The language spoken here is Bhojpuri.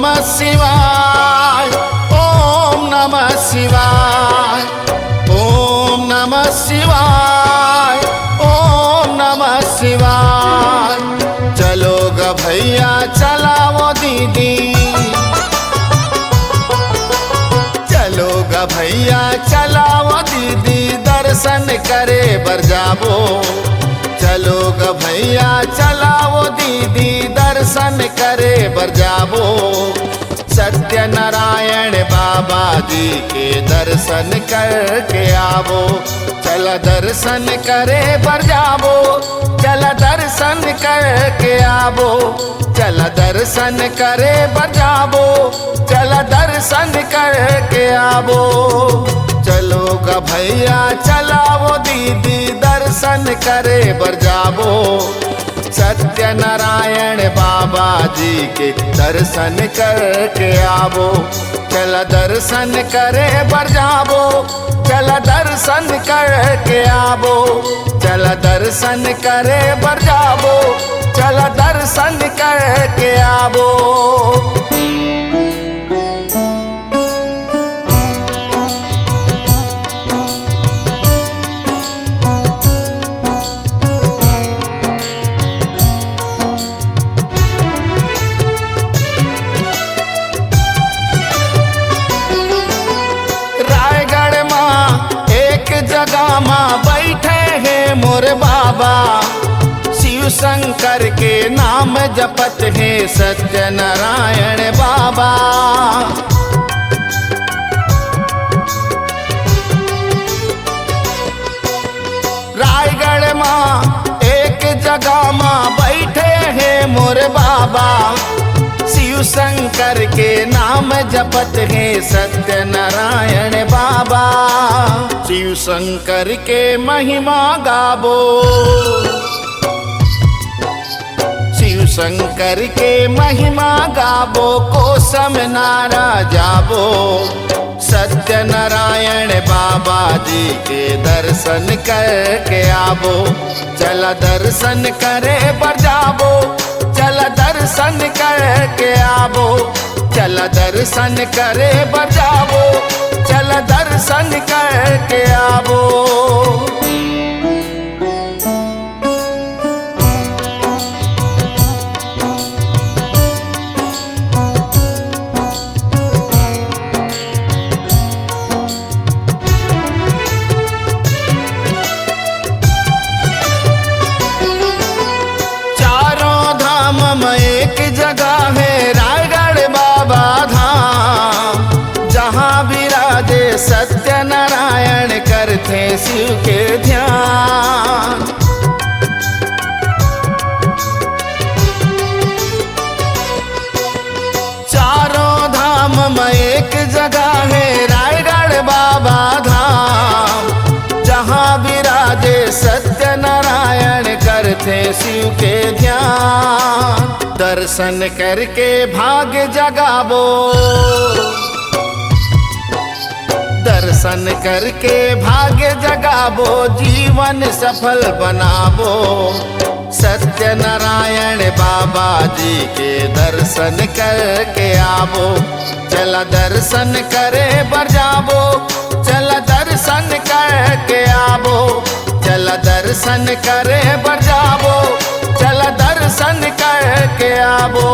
नमः शिवाय, ओम नमः शिवाय, ओम नमः शिवाय, ओम नमः शिवाय। चलो ग भैया चलाओ दीदी, चलो ग भैया चलाओ दीदी, दर्शन करे बर जाबो। चलो ग भैया चलाओ दीदी, दर्शन करे बर जाबो। सत्यनारायण बाबा जी के दर्शन करके आवो। चल दर्शन करे बर जाबो, चल दर्शन करके आवो। चल दर्शन करे बर जाबो, चल दर्शन करके आवो। चलो ग भैया चलाओ दीदी, दर्शन करे बर जाबो। सत्यनारायण बाबा जी के दर्शन करके आवो। चल दर्शन करे बर जाबो, चल दर्शन करके आवो। चल दर्शन करे बर जाबो, चल दर्शन करके आवो। जगह माँ बैठे हैं मोर बाबा, शिव शंकर के नाम जपत है सत्यनारायण बाबा। रायगढ़ माँ एक जगह माँ बैठे हैं मोर बाबा, शिव शंकर के नाम जपत है सत्यनारायण बाबा। शिव शंकर के महिमा गाबो, शिव शंकर के महिमा गाबो, कोसम नारा जाबो। सत्यनारायण बाबा जी के दर्शन करके आवो। चल दर्शन करे बर जाबो, चल दर्शन करके आवो। चल दर्शन करे बर जाबो, चल दर्शन करके आवो। चारों धाम में एक जगह है रायगढ़ बाबा धाम, जहाँ विराजे सत्यनारायण करते शिव के ध्यान। चारों धाम में एक जगह है रायगढ़ बाबा धाम, जहाँ विराजे सत्यनारायण करते शिव के ध्यान। दर्शन करके भाग्य जगाबो, दर्शन करके भाग्य जगाबो, जीवन सफल बनाबो। सत्यनारायण बाबा जी के दर्शन करके आवो। चल दर्शन करे बर जाबो, चल दर्शन करके आवो। चल दर्शन करे बर जाबो, चल दर्शन करके आवो।